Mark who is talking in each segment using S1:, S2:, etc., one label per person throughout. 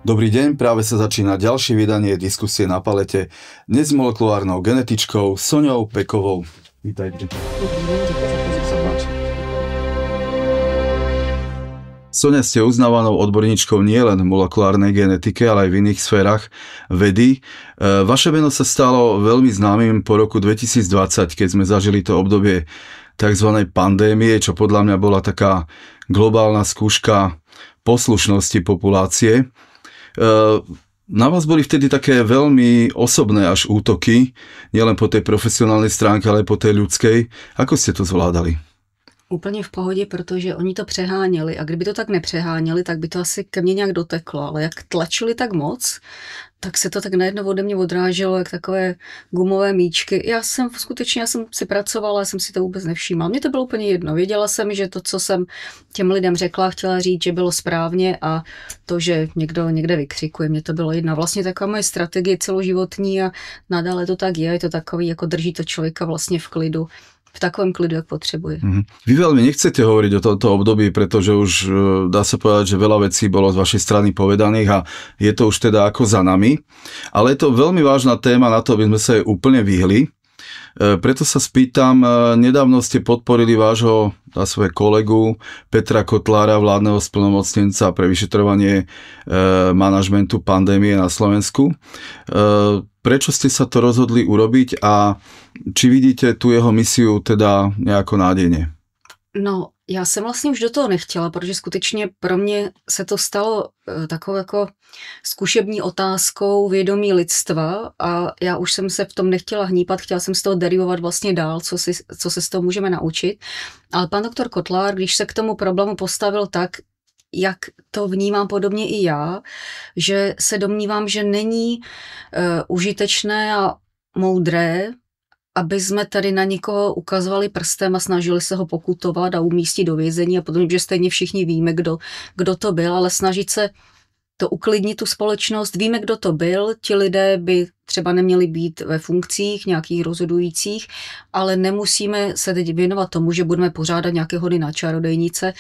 S1: Dobrý deň, práve sa začína ďalšie vydanie diskusie na palete. Dnes s molekulárnou genetičkou Soňou Pekovou. Vítajte. Soňa, ste uznávanou odborníčkou nielen v molekulárnej genetike, ale aj v iných sférach vedy. Vaše meno sa stalo veľmi známym po roku 2020, keď sme zažili to obdobie tzv. Pandémie, čo podľa mňa bola taká globálna skúška poslušnosti populácie. Na vás boli vtedy také veľmi osobné až útoky, nielen po tej profesionálnej stránke, ale aj po tej ľudskej. Ako ste to zvládali?
S2: Úplně v pohodě, protože oni to přeháněli a kdyby to tak nepřeháněli, tak by to asi ke mně nějak doteklo, ale jak tlačili tak moc, tak se to tak najednou ode mě odráželo, jak takové gumové míčky. Já jsem si pracovala, jsem si to vůbec nevšímala. Mně to bylo úplně jedno. Věděla jsem, že to, co jsem těm lidem řekla, chtěla říct, že bylo správně a to, že někdo někde vykřikuje, mně to bylo jedno. Vlastně taková moje strategie celoživotní a nadále to tak je to takový, jako drží to člověka vlastně v klidu. V takovém klidu, jak potrebuje.
S1: Vy veľmi nechcete hovoriť o tomto období, pretože už dá sa povedať, že veľa vecí bolo z vašej strany povedaných a je to už teda ako za nami. Ale je to veľmi vážna téma na to, aby sme sa jej úplne vyhli. Preto sa spýtam, nedávno ste podporili vášho svojho kolegu Petra Kotlára, vládneho splnomocnenca pre vyšetrovanie manažmentu pandémie na Slovensku. Prečo ste sa to rozhodli urobiť a či vidíte tu jeho misiu teda nejako nádejně?
S2: No, já jsem vlastně už do toho nechtěla, protože skutečně pro mě se to stalo takovou jako zkušební otázkou vědomí lidstva a já už jsem se v tom nechtěla hnípat, chtěla jsem z toho derivovat vlastně dál, co se z toho můžeme naučit. Ale pan doktor Kotlár, když se k tomu problému postavil tak, jak to vnímám podobně i já, že se domnívám, že není užitečné a moudré, aby jsme tady na někoho ukazovali prstem a snažili se ho pokutovat a umístit do vězení a potom, že stejně všichni víme, kdo to byl, ale snažit se to uklidnit tu společnost. Víme, kdo to byl, ti lidé by třeba neměli být ve funkcích nějakých rozhodujících, ale nemusíme se teď věnovat tomu, že budeme pořádat nějaké hody na čarodejnice.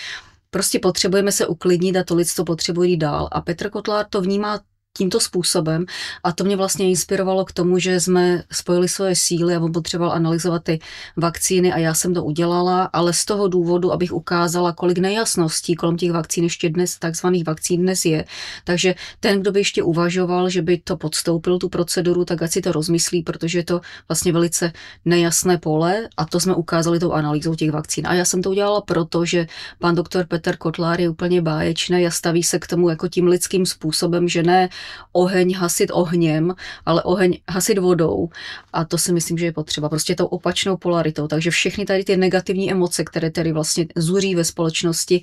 S2: Prostě potřebujeme se uklidnit a to lidstvo potřebuje jít dál. A Petr Kotlár to vnímá tímto způsobem a to mě vlastně inspirovalo k tomu, že jsme spojili svoje síly a on potřeboval analyzovat ty vakcíny a já jsem to udělala, ale z toho důvodu, abych ukázala, kolik nejasností kolem těch vakcín ještě dnes, takzvaných vakcín dnes je. Takže ten, kdo by ještě uvažoval, že by to podstoupil tu proceduru, tak ať si to rozmyslí, protože je to vlastně velice nejasné pole a to jsme ukázali tou analýzou těch vakcín. A já jsem to udělala proto, že pan doktor Petr Kotlár je úplně báječný a staví se k tomu jako tím lidským způsobem, že ne oheň hasit ohněm, ale oheň hasit vodou. A to si myslím, že je potřeba. Prostě tou opačnou polaritou. Takže všechny tady ty negativní emoce, které tady vlastně zuří ve společnosti,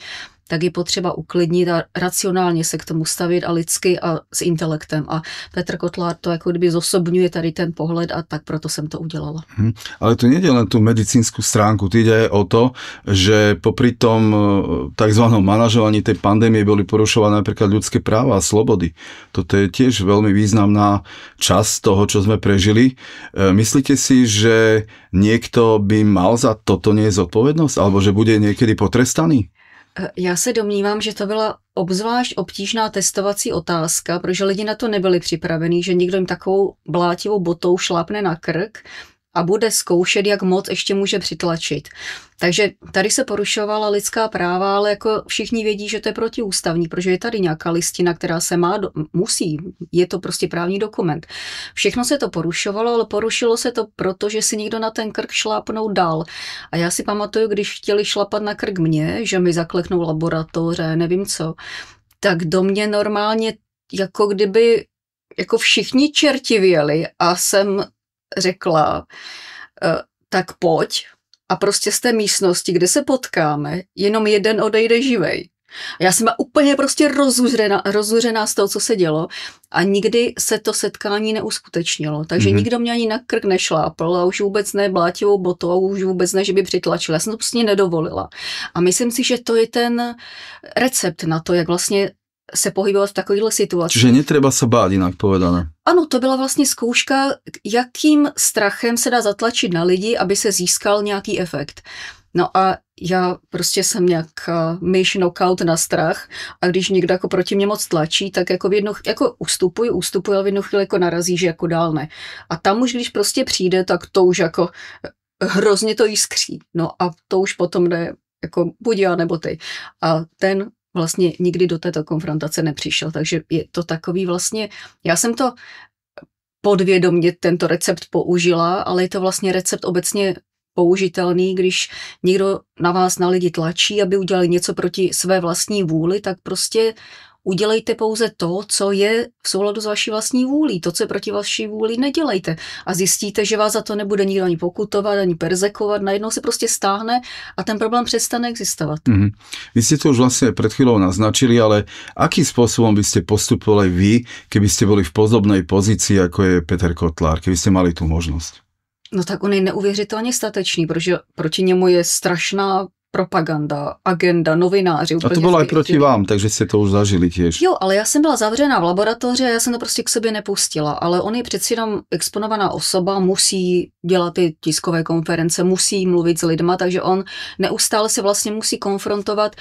S2: tak je potřeba uklidnit a racionálně se k tomu stavit a lidsky a s intelektem. A Petr Kotlár to jako kdyby zosobňuje tady ten pohled a tak proto jsem to udělala.
S1: Ale to nejde len tú medicínsku stránku, to ide o to, že popri tom takzvanom manažovaní tej pandémie boli porušované napríklad ľudské práva a slobody. Toto je tiež veľmi významná časť toho, čo sme prežili. Myslíte si, že niekto by mal za toto niesť zodpovednosť? Alebo že bude niekedy potrestaný?
S2: Já se domnívám, že to byla obzvlášť obtížná testovací otázka, protože lidi na to nebyli připravení, že někdo jim takovou blátivou botou šlápne na krk a bude zkoušet, jak moc ještě může přitlačit. Takže tady se porušovala lidská práva, ale jako všichni vědí, že to je protiústavní, protože je tady nějaká listina, která se musí, je to prostě právní dokument. Všechno se to porušovalo, ale porušilo se to proto, že si někdo na ten krk šlápnout dal. A já si pamatuju, když chtěli šlapat na krk mě, že mi zakleknou laboratoře, nevím co, tak do mě normálně jako kdyby jako všichni čerti věli a jsem řekla, tak pojď a prostě z té místnosti, kde se potkáme, jenom jeden odejde živej. A já jsem byla úplně prostě rozuřená z toho, co se dělo a nikdy se to setkání neuskutečnilo. Takže nikdo mě ani na krk nešlápl a už vůbec ne blátivou botou a už vůbec ne, že by přitlačil. Já jsem to prostě nedovolila. A myslím si, že to je ten recept na to, jak vlastně se pohybovat v takovýchhle situacích.
S1: Čiže netreba sa báť, inak povedané.
S2: Ano, to byla vlastně zkouška, jakým strachem se dá zatlačit na lidi, aby se získal nějaký efekt. No a já prostě jsem nějak myš knockout na strach a když někdo jako proti mě moc tlačí, tak jako jako ustupuju, ale v jednu chvíli jako narazí, že jako dál ne. A tam už, když prostě přijde, tak to už jako hrozně to jiskří. No a to už potom jde jako buď já nebo ty. A ten vlastně nikdy do této konfrontace nepřišel, takže je to takový vlastně, já jsem to podvědomě tento recept použila, ale je to vlastně recept obecně použitelný, když někdo na vás, na lidi tlačí, aby udělali něco proti své vlastní vůli, tak prostě udělejte pouze to, co je v souladu s vaší vlastní vůlí. To, co je proti vaší vůli, nedělejte. A zjistíte, že vás za to nebude nikdo ani pokutovat, ani perzekovat. Najednou se prostě stáhne a ten problém přestane existovat.
S1: Mm-hmm. Vy ste to už vlastne pred chvíľou naznačili, ale akým spôsobom by ste postupovali vy, keby ste boli v podobnej pozícii, ako je Peter Kotlár, keby ste mali tú možnosť?
S2: No tak on je neuvěřitelně statečný, protože proti němu je strašná propaganda, agenda, novináři.
S1: A to bylo i proti vám, takže jste to už zažili těž.
S2: Jo, ale já jsem byla zavřená v laboratoři a já jsem to prostě k sobě nepustila, ale on je přeci jenom exponovaná osoba, musí dělat ty tiskové konference, musí mluvit s lidma, takže on neustále se vlastně musí konfrontovat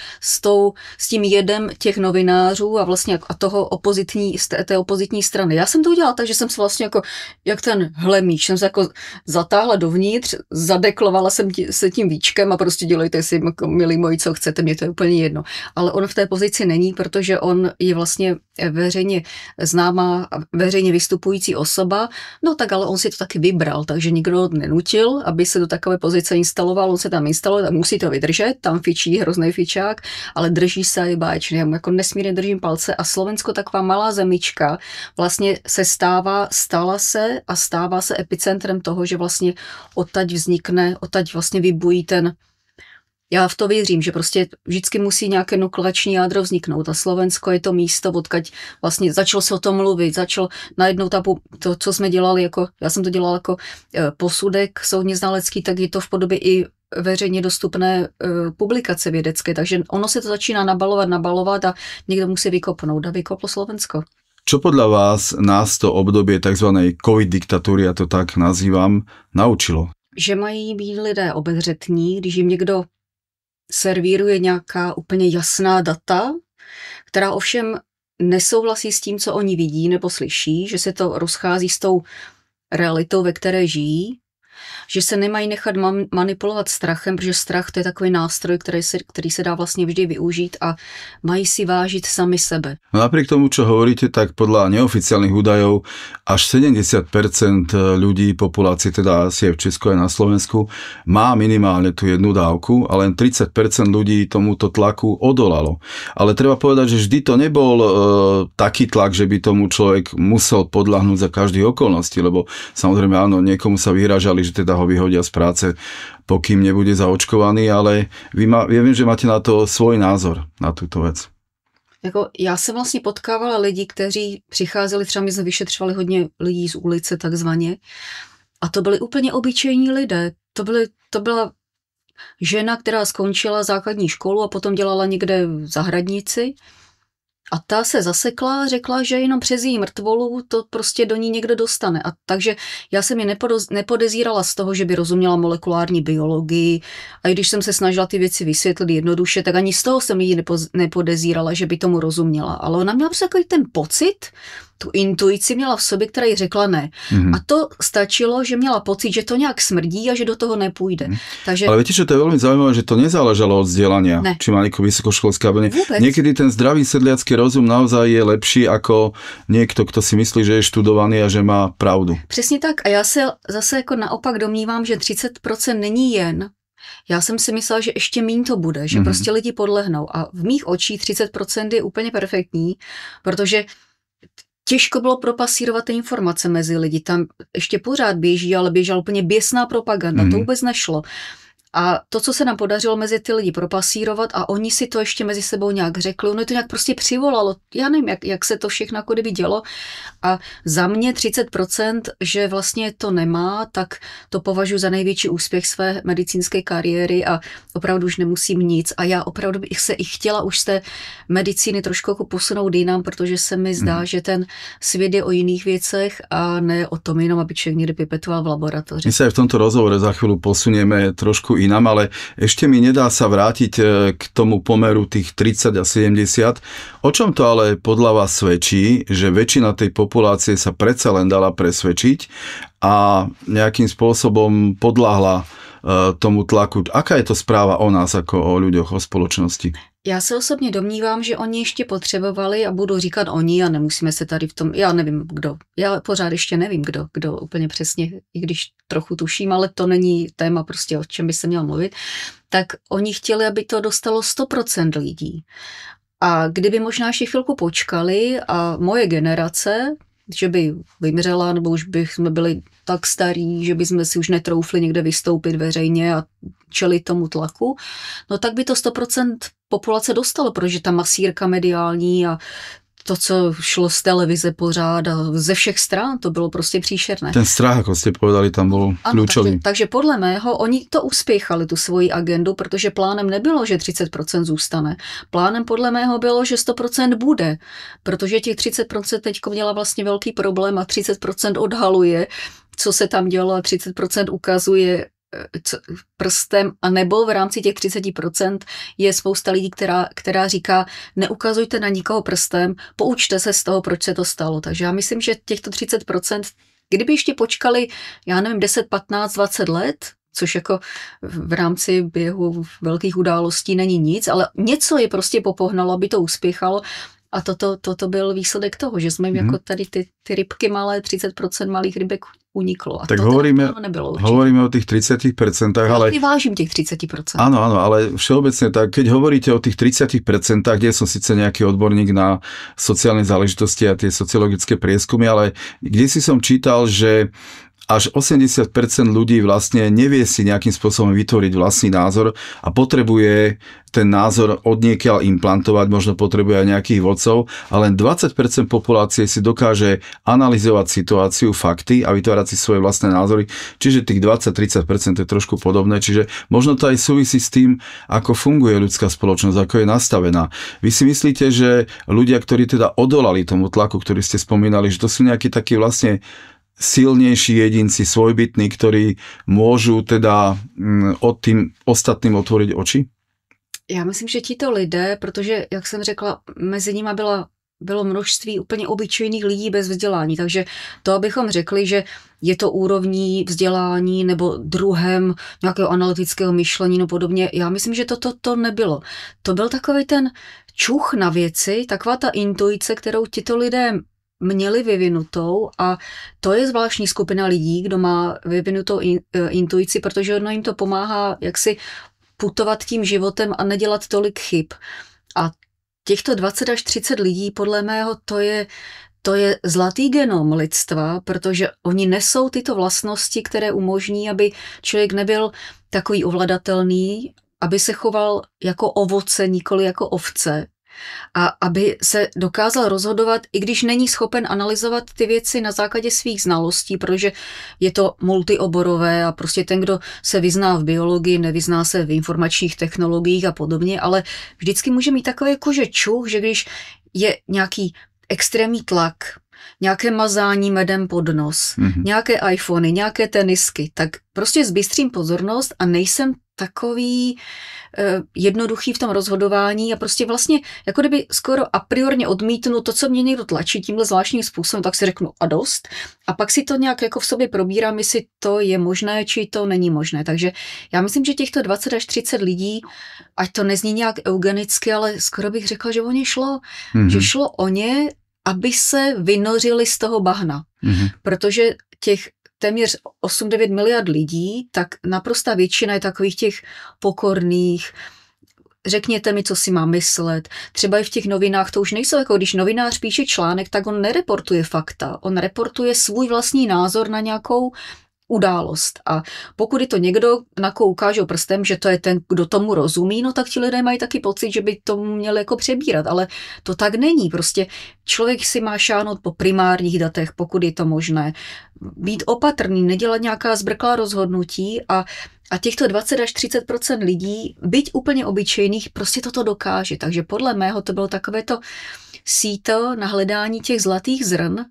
S2: s tím jedem těch novinářů a vlastně a toho té opozitní strany. Já jsem to udělala tak, že jsem se vlastně jako, jak ten hlemíč, jsem se jako zatáhla dovnitř, zadeklovala jsem se tím víčkem a prostě dělejte si, jako, milí moji, co chcete, mě to je úplně jedno. Ale on v té pozici není, protože on je vlastně veřejně známá, veřejně vystupující osoba, no tak ale on si to taky vybral, takže nikdo nenutil, aby se do takové pozice instaloval, on se tam instaluje, musí to vydržet, tam fičí hrozný fičák, ale drží se i báječně, já mu jako nesmírně držím palce a Slovensko, taková malá zemička, vlastně stala se epicentrem toho, že vlastně odtaď vlastně vybují já v to věřím, že prostě vždycky musí nějaké nukleační jádro vzniknout a Slovensko je to místo, odkud vlastně začalo se o tom mluvit, najednou to, co jsme dělali, jako, já jsem to dělala jako posudek soudně znalecký, tak je to v podobě i veřejně dostupné publikace vědecké, takže ono se to začíná nabalovat a někdo musí vykopnout a vykoplo Slovensko.
S1: Čo podľa vás nás to obdobie tzv. COVID diktatúry, ja to tak nazývam, naučilo?
S2: Že mají být lidé obezřetní, když jim někdo servíruje nějaká úplně jasná data, která ovšem nesouhlasí s tím, co oni vidí nebo slyší, že se to rozchází s tou realitou, ve které žijí, že se nemají nechat manipulovat strachem, protože strach to je takový nástroj, který se dá vlastně vždy využít a mají si vážit sami sebe.
S1: No napriek tomu, čo hovoríte, tak podľa neoficiálnych údajov až 70% ľudí, populácie, teda asi aj v Česku aj na Slovensku, má minimálne tú jednu dávku a len 30% ľudí tomuto tlaku odolalo. Ale treba povedať, že vždy to nebol taký tlak, že by tomu človek musel podľahnúť za každých okolností, lebo samozrejme áno, niekomu sa vyhrážali, že teda ho vyhodia z práce, pokým nebude zaočkovaný, ale ja viem, že máte na to svoj názor, na túto vec.
S2: Jako já jsem vlastně potkávala lidi, kteří přicházeli, třeba my jsme vyšetřovali hodně lidí z ulice takzvaně, a to byli úplně obyčejní lidé. To byla žena, která skončila základní školu a potom dělala někde v zahradnici. A ta se zasekla a řekla, že jenom přes její mrtvolu to prostě do ní někdo dostane. A takže já jsem ji nepodezírala z toho, že by rozuměla molekulární biologii. A když jsem se snažila ty věci vysvětlit jednoduše, tak ani z toho jsem ji nepodezírala, že by tomu rozuměla. Ale ona měla prostě takový ten pocit, tu intuici měla v sobě, která jí řekla ne. Mm-hmm. A to stačilo, že měla pocit, že to nějak smrdí a že do toho nepůjde. Takže...
S1: Ale viete, že to je veľmi zaujímavé, že to nezáležalo od vzdelania. Ne. Či má niekto vysokoškolské, alebo nie. Niekedy ten zdravý sedliacky rozum naozaj je lepší ako niekto, kto si myslí, že je študovaný a že má pravdu.
S2: Přesně tak. A já se zase jako naopak domnívám, že 30% není jen. Já jsem si myslela, že ještě míň to bude, že prostě lidi podlehnou. A v mých očích 30% je úplně perfektní, protože těžko bylo propasírovat ty informace mezi lidi. Tam ještě pořád běží, ale běžela úplně běsná propaganda. To vůbec nešlo. A to, co se nám podařilo mezi ty lidi propasírovat a oni si to ještě mezi sebou nějak řekli, ono to nějak prostě přivolalo. Já nevím, jak se to všechno jako kdyby dělo. A za mě 30%, že vlastně to nemá, tak to považuji za největší úspěch své medicínské kariéry a opravdu už nemusím nic. A já opravdu bych se i chtěla už z té medicíny trošku jako posunout jinam, protože se mi zdá, že ten svět je o jiných věcech a ne o tom jenom, aby člověk někde pipetoval v laboratoři.
S1: My sa aj v tomto rozhovore za chvíľu posunieme trošku inám, ale ešte mi nedá sa vrátiť k tomu pomeru tých 30 a 70. O čom to ale podľa vás svedčí, že väčšina tej populácie sa predsa len dala presvedčiť a nejakým spôsobom podľahla tomu tlaku? Aká je to správa o nás, ako o ľuďoch, o spoločnosti?
S2: Já se osobně domnívám, že oni ještě potřebovali, a budu říkat oni, a nemusíme se tady v tom, já nevím kdo, já pořád ještě nevím kdo úplně přesně, i když trochu tuším, ale to není téma prostě, o čem by se měl mluvit, tak oni chtěli, aby to dostalo 100% lidí. A kdyby možná ještě chvilku počkali a moje generace, že by vymřela, nebo už jsme byli tak starí, že by jsme si už netroufli někde vystoupit veřejně a čelit tomu tlaku, no tak by to 100% populace dostalo, protože ta masírka mediální a to, co šlo z televize pořád a ze všech stran, to bylo prostě příšerné.
S1: Ten strach, ako ste povedali, tam bol kľúčový.
S2: Takže podle mého, oni to uspěchali, tu svoji agendu, protože plánem nebylo, že 30% zůstane. Plánem podle mého bylo, že 100% bude, protože těch 30% teďko měla vlastně velký problém a 30% odhaluje, co se tam dělo, a 30% ukazuje prstem, a nebo v rámci těch 30% je spousta lidí, která říká, neukazujte na nikoho prstem, poučte se z toho, proč se to stalo. Takže já myslím, že těchto 30%, kdyby ještě počkali, já nevím, 10, 15, 20 let, což jako v rámci běhu velkých událostí není nic, ale něco je prostě popohnalo, aby to uspěchalo. A toto byl výsledek toho, že jsme jako tady ty rybky malé, 30% malých rybek uniklo. A
S1: tak
S2: to
S1: hovoríme o tých 30%, ale...
S2: Ja vážim tých 30%.
S1: Áno, ale všeobecne tak, keď hovoríte o tých 30%, kde som síce nejaký odborník na sociálne záležitosti a tie sociologické prieskumy, ale kde si som čítal, že až 80% ľudí vlastne nevie si nejakým spôsobom vytvoriť vlastný názor a potrebuje ten názor odniekiaľ implantovať, možno potrebuje aj nejakých vodcov, a len 20% populácie si dokáže analyzovať situáciu, fakty a vytvárať si svoje vlastné názory, čiže tých 20-30% je trošku podobné, čiže možno to aj súvisí s tým, ako funguje ľudská spoločnosť, ako je nastavená. Vy si myslíte, že ľudia, ktorí teda odolali tomu tlaku, ktorý ste spomínali, že to sú nejakí takí vlastne silnejší jedinci, svojbytní, ktorí môžu teda od tým ostatným otvoriť oči?
S2: Já myslím, že tito lidé, protože, jak jsem řekla, mezi nimi bylo množství úplně obyčejných lidí bez vzdělání, takže to, abychom řekli, že je to úrovní vzdělání nebo druhem nějakého analytického myšlení no podobně, já myslím, že to nebylo. To byl takový ten čuch na věci, taková ta intuice, kterou tito lidé měli vyvinutou, a to je zvláštní skupina lidí, kdo má vyvinutou intuici, protože ono jim to pomáhá jaksi putovat tím životem a nedělat tolik chyb. A těchto 20 až 30 lidí, podle mého, to je zlatý genom lidstva, protože oni nesou tyto vlastnosti, které umožní, aby člověk nebyl takový ovladatelný, aby se choval jako ovoce, nikoli jako ovce. A aby se dokázal rozhodovat, i když není schopen analyzovat ty věci na základě svých znalostí, protože je to multioborové a prostě ten, kdo se vyzná v biologii, nevyzná se v informačních technologiích a podobně, ale vždycky může mít takový jakože čuch, že když je nějaký extrémní tlak, nějaké mazání medem pod nos, nějaké iPhony, nějaké tenisky, tak prostě zbystřím pozornost a nejsem takový jednoduchý v tom rozhodování a prostě vlastně jako kdyby skoro a priorně odmítnu to, co mě někdo tlačí tímhle zvláštním způsobem, tak si řeknu a dost a pak si to nějak jako v sobě probírám, jestli to je možné, či to není možné. Takže já myslím, že těchto 20 až 30 lidí, ať to nezní nějak eugenicky, ale skoro bych řekla, že o ně šlo, že šlo o ně, aby se vynořili z toho bahna. Protože těch téměř 8-9 miliard lidí, tak naprostá většina je takových těch pokorných, řekněte mi, co si mám myslet. Třeba i v těch novinách to už nejsou, jako když novinář píše článek, tak on nereportuje fakta, on reportuje svůj vlastní názor na nějakou událost. A pokud je to někdo, na koho ukážou prstem, že to je ten, kdo tomu rozumí, no tak ti lidé mají taky pocit, že by to měli jako přebírat, ale to tak není. Prostě člověk si má šáhnout po primárních datech, pokud je to možné. Být opatrný, nedělat nějaká zbrklá rozhodnutí a těchto 20 až 30% lidí, byť úplně obyčejných, prostě toto dokáže. Takže podle mého to bylo takovéto síto na hledání těch zlatých zrn.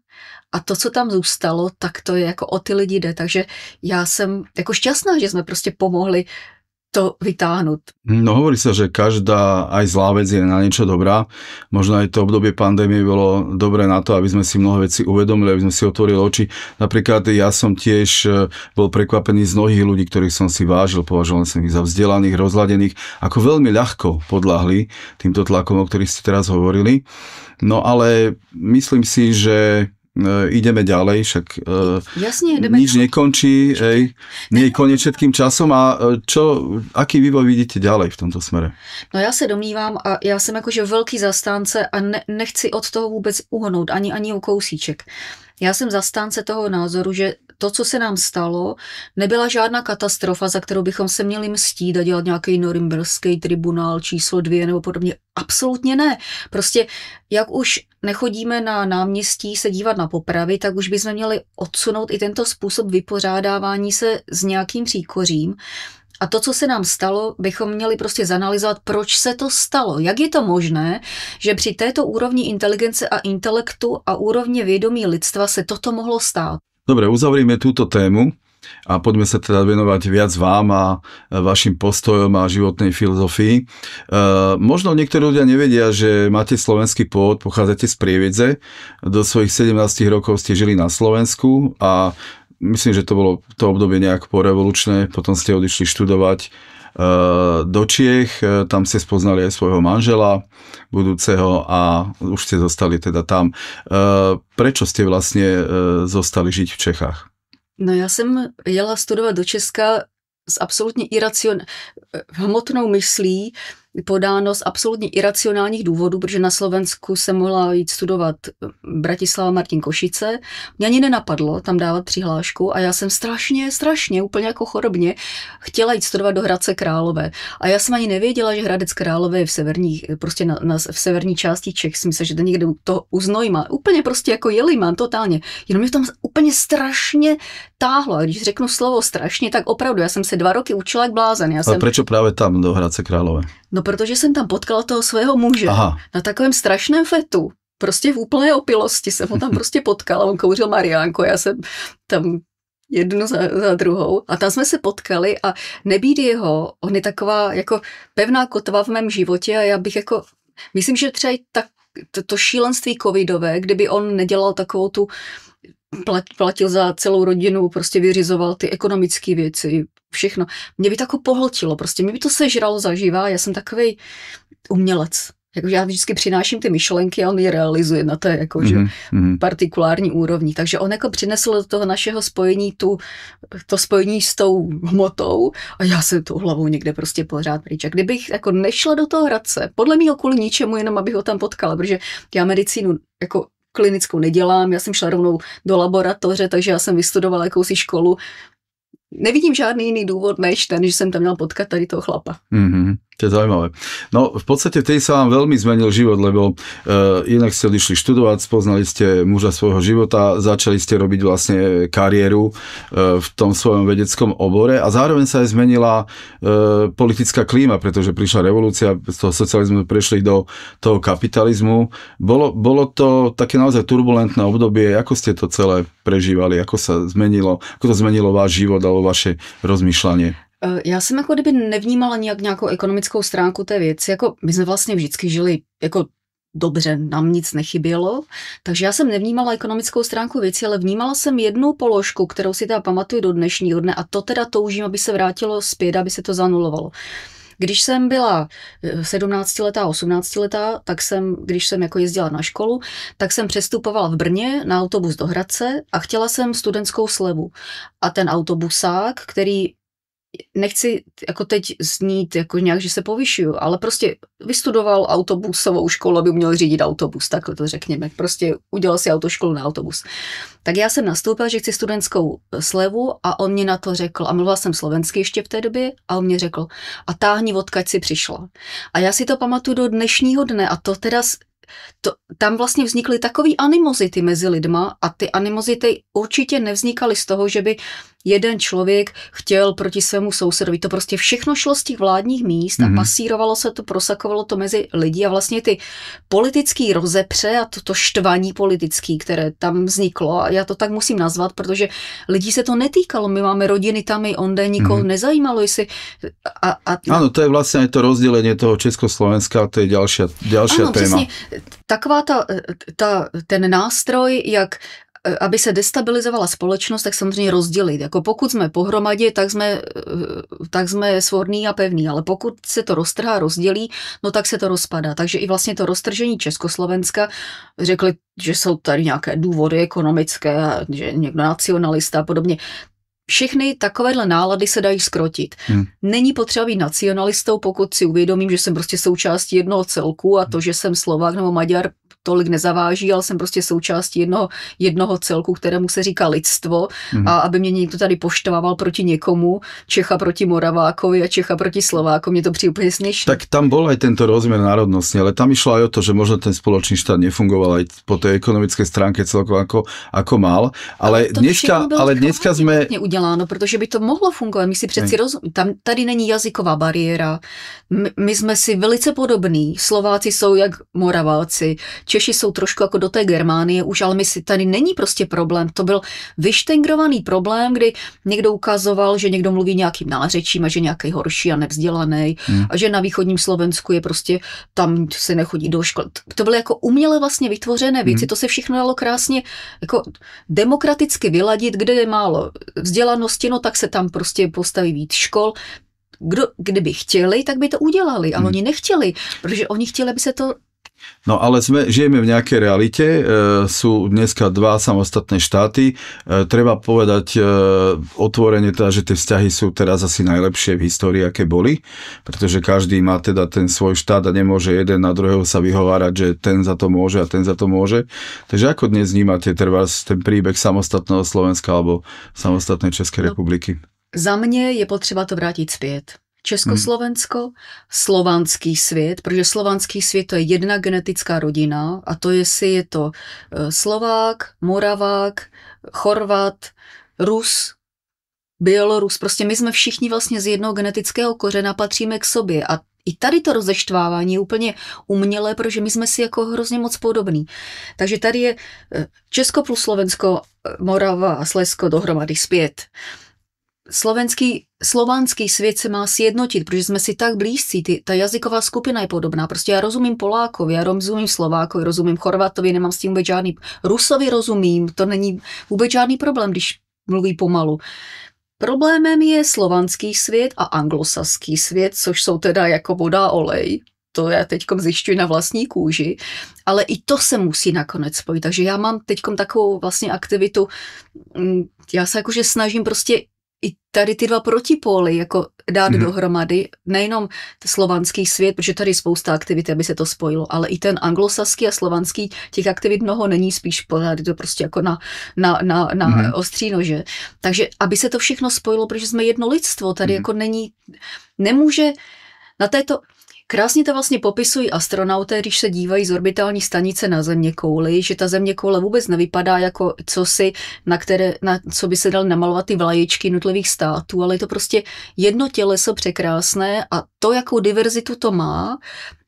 S2: A to, co tam zůstalo, tak to je jako o ty lidi jde. Takže já jsem jako šťastná, že jsme prostě pomohli to vytáhnuť.
S1: No hovorí sa, že každá aj zlá vec je na niečo dobrá. Možno aj to obdobie pandémie bolo dobré na to, aby sme si mnoho vecí uvedomili, aby sme si otvorili oči. Napríklad ja som tiež bol prekvapený z mnohých ľudí, ktorých som si vážil, považoval som ich za vzdelaných, rozladených, ako veľmi ľahko podľahli týmto tlakom, o ktorých ste teraz hovorili. No ale myslím si, že ideme ďalej, však
S2: Jasne,
S1: nič nekončí, nie je koniec všetkým časom a aký vývoj vidíte ďalej v tomto smere?
S2: No já se domnívám a já jsem jakože velký zastánce a nechci od toho vůbec uhnout, ani o kousíček. Já jsem zastánce toho názoru, že to, co se nám stalo, nebyla žádná katastrofa, za kterou bychom se měli mstít a dělat nějaký norimberský tribunál číslo 2 nebo podobně. Absolutně ne. Prostě jak už nechodíme na náměstí se dívat na popravy, tak už bychom měli odsunout i tento způsob vypořádávání se s nějakým příkořím. A to, co se nám stalo, bychom měli prostě zanalyzovat, proč se to stalo. Jak je to možné, že při této úrovni inteligence a intelektu a úrovni vědomí lidstva se toto mohlo stát?
S1: Dobre, uzavrieme túto tému a poďme sa teda venovať viac vám a vašim postojom a životnej filozofii. Možno niektorí ľudia nevedia, že máte slovenský pôvod, pochádzate z Prievidze, do svojich 17 rokov ste žili na Slovensku a myslím, že to bolo to obdobie nejak porevolučné, potom ste odišli študovať do Čiech, tam ste spoznali aj svojho manžela budúceho a už ste zostali teda tam. Prečo ste vlastne zostali žiť v Čechách?
S2: No já jsem jela studovat do Česka s absolutně hmotnou myslí, podáno z absolutně iracionálních důvodů, protože na Slovensku jsem mohla jít studovat Bratislava, Martin, Košice. Mě ani nenapadlo tam dávat přihlášku a já jsem strašně, úplně jako chorobně chtěla jít studovat do Hradce Králové. A já jsem ani nevěděla, že Hradec Králové je v severní, prostě v severní části Čech. Jsem myslela, že to někde u Znojma. Úplně prostě jako Jelíman, totálně. Jenom mě tam úplně strašně táhlo. A když řeknu slovo strašně, tak opravdu, já jsem se 2 roky učila jak blázen.
S1: A prečo právě tam do Hradce Králové?
S2: No, protože jsem tam potkala toho svého muže.
S1: Aha.
S2: Na takovém strašném fetu. Prostě v úplné opilosti jsem ho tam prostě potkala. On kouřil mariánko, já jsem tam jednu za druhou. A tam jsme se potkali a nebýt jeho, on je taková jako pevná kotva v mém životě a já bych jako, myslím, že třeba i to šílenství covidové, kdyby on nedělal takovou tu, platil za celou rodinu, prostě vyřizoval ty ekonomické věci, všechno. Mě by to jako pohltilo, prostě mě by to sežralo zaživa, já jsem takovej umělec. Jakože já vždycky přináším ty myšlenky a on je realizuje na té jakože partikulární úrovni. Takže on jako přinesl do toho našeho spojení to spojení s tou hmotou a já jsem tou hlavou někde prostě pořád pryč. A kdybych jako nešla do toho Hradce, podle mého kvůli ničemu, jenom abych ho tam potkala, protože já medicínu jako klinickou nedělám, já jsem šla rovnou do laboratoře, takže já jsem vystudovala jakousi školu. Nevidím žádný jiný důvod, než ten, že jsem tam měla potkat tady toho chlapa.
S1: To je zaujímavé. No v podstate vtedy sa vám veľmi zmenil život, lebo inak ste odišli študovať, spoznali ste muža svojho života, začali ste robiť vlastne kariéru v tom svojom vedeckom obore a zároveň sa aj zmenila politická klíma, pretože prišla revolúcia, z toho socializmu prešli do toho kapitalizmu. Bolo to také naozaj turbulentné obdobie, ako ste to celé prežívali, ako to zmenilo váš život alebo vaše rozmýšľanie?
S2: Já jsem jako kdyby nevnímala nějakou ekonomickou stránku té věci, jako my jsme vlastně vždycky žili jako dobře, nám nic nechybělo, takže já jsem nevnímala ekonomickou stránku věci, ale vnímala jsem jednu položku, kterou si teda pamatuju do dnešního dne a to teda toužím, aby se vrátilo zpět, aby se to zanulovalo. Když jsem byla 17letá, 18letá, když jsem jako jezdila na školu, tak jsem přestupovala v Brně na autobus do Hradce a chtěla jsem studentskou slevu. A ten autobusák, který nechci jako teď znít jako nějak, že se povyšuju, ale prostě vystudoval autobusovou školu, aby měl řídit autobus, takhle to řekněme. Prostě udělal si autoškolu na autobus. Tak já jsem nastoupila, že chci studentskou slevu a on mě na to řekl, a mluvila jsem slovensky ještě v té době, a on mě řekl, a táhni, odkud si přišla. A já si to pamatuju do dnešního dne a to teda tam vlastně vznikly takové animozity mezi lidma a ty animozity určitě nevznikaly z toho, že by jeden člověk chtěl proti svému sousedovi. To prostě všechno šlo z těch vládních míst a masírovalo se to, prosakovalo to mezi lidi a vlastně ty politický rozepře a to štvaní politický, které tam vzniklo, a já to tak musím nazvat, protože lidí se to netýkalo. My máme rodiny tam i onde, nikoho nezajímalo, jestli...
S1: Áno, to je vlastne aj to rozdelenie toho Československa, to je ďalšia téma.
S2: Přesně, taková ten nástroj, jak aby se destabilizovala společnost, tak samozřejmě rozdělit. Jako pokud jsme pohromadě, tak jsme svorný a pevný, ale pokud se to roztrhá, rozdělí, no tak se to rozpadá. Takže i vlastně to roztržení Československa, řekli, že jsou tady nějaké důvody ekonomické, že někdo nacionalista a podobně. Všechny takovéhle nálady se dají zkrotit. Není potřeba být nacionalistou, pokud si uvědomím, že jsem prostě součástí jednoho celku a to, že jsem Slovák nebo Maďar, tolik nezaváží, ale jsem prostě součástí jednoho celku, kterému se říká lidstvo, a aby mě někdo tady poštvával proti někomu, Čecha proti Moravákovi a Čecha proti Slovákovi, mě to přijde úplně směšné.
S1: Tak tam bol aj tento rozmer národnosti, ale tam išlo aj o to, že možno ten spoločný štát nefungoval aj po tej ekonomickej stránke celkovo ako mal, ale dneska sme
S2: uděláno, protože by to mohlo fungovat. My si přeci tady není jazyková bariéra. My jsme si velice podobní. Slováci jsou jak Moraváci. Češi jsou trošku jako do té Germánie už, ale tady není prostě problém. To byl vyštengrovaný problém, kdy někdo ukazoval, že někdo mluví nějakým nářečím a že nějaký horší a nevzdělaný a že na východním Slovensku je prostě tam se nechodí do školy. To byly jako uměle vlastně vytvořené věci. To se všechno dalo krásně jako demokraticky vyladit, kde je málo vzdělanosti, no tak se tam prostě postaví víc škol. Kdyby chtěli, tak by to udělali, ale oni nechtěli, protože oni chtěli, aby se to...
S1: No ale žijeme v nejakej realite, sú dneska dva samostatné štáty, treba povedať otvorene teda, že tie vzťahy sú teraz asi najlepšie v histórii, aké boli, pretože každý má teda ten svoj štát a nemôže jeden na druhého sa vyhovárať, že ten za to môže a ten za to môže. Takže ako dnes vnímate ten príbeh samostatného Slovenska alebo samostatnej Českej republiky?
S2: Za mě je potřeba to vrátit zpět. Československo, slovanský svět, protože slovanský svět to je jedna genetická rodina a to jestli je to Slovák, Moravák, Chorvat, Rus, Bělorus, prostě my jsme všichni vlastně z jednoho genetického kořena, patříme k sobě a i tady to rozeštvávání je úplně umělé, protože my jsme si jako hrozně moc podobní. Takže tady je Česko plus Slovensko, Morava a Slezsko dohromady zpět. Slovanský svět se má sjednotit, protože jsme si tak blízcí, ta jazyková skupina je podobná. Prostě já rozumím Polákovi, já rozumím Slovákovi, rozumím Chorvatovi, nemám s tím vůbec žádný... Rusovi rozumím, to není vůbec žádný problém, když mluví pomalu. Problémem je slovanský svět a anglosaský svět, což jsou teda jako voda a olej. To já teďkom zjišťuji na vlastní kůži, ale i to se musí nakonec spojit. Takže já mám teďkom takovou vlastně aktivitu, já se jakože snažím prostě i tady ty dva protipóly jako dát dohromady, nejenom slovanský svět, protože tady je spousta aktivit, aby se to spojilo, ale i ten anglosaský a slovanský, těch aktivit mnoho není, spíš pořád je to prostě jako na ostří nože. Takže aby se to všechno spojilo, protože jsme jedno lidstvo, tady jako nemůže na této... Krásně to vlastně popisují astronauté, když se dívají z orbitální stanice na zeměkouli, že ta zeměkoule vůbec nevypadá jako cosi, na co by se dal namalovat ty vlaječky jednotlivých států, ale je to prostě jedno těleso překrásné a to, jakou diverzitu to má,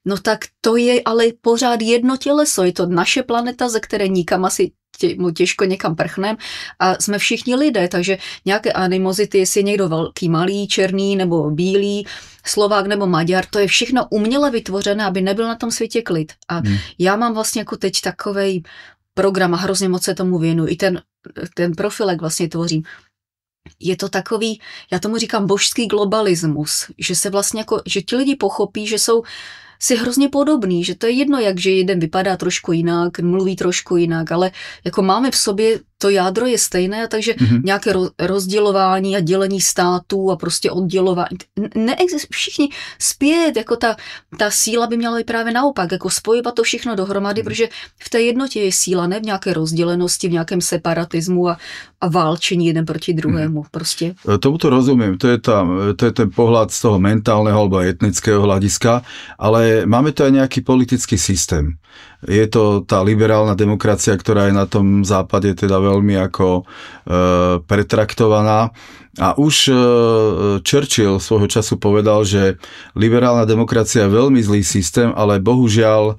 S2: no tak to je ale pořád jedno těleso. Je to naše planeta, ze které nikam asi těžko někam prchnem a jsme všichni lidé, takže nějaké animozity, jestli je někdo velký, malý, černý nebo bílý, Slovák nebo Maďar, to je všechno uměle vytvořené, aby nebyl na tom světě klid. A já mám vlastně jako teď takovej program a hrozně moc se tomu věnuji. I ten profilek vlastně tvořím. Je to takový, já tomu říkám božský globalismus, že se vlastně jako, že ti lidi pochopí, že jsou si hrozně podobný, že to je jedno, jak že jeden vypadá trošku jinak, mluví trošku jinak, ale jako máme v sobě, to jádro je stejné, takže nějaké rozdělování a dělení států a prostě oddělování. Neexistuje všichni zpět, jako ta síla by měla být právě naopak, jako spojovat to všechno dohromady, protože v té jednotě je síla, ne v nějaké rozdělenosti, v nějakém separatismu a válčení jeden proti druhému. Prostě.
S1: Tomuto rozumiem, to je ten pohľad z toho mentálneho alebo etnického hľadiska, ale máme tu aj nejaký politický systém. je to tá liberálna demokracia, ktorá je na tom západe teda veľmi ako pretraktovaná. A už Churchill svojho času povedal, že liberálna demokracia je veľmi zlý systém, ale bohužiaľ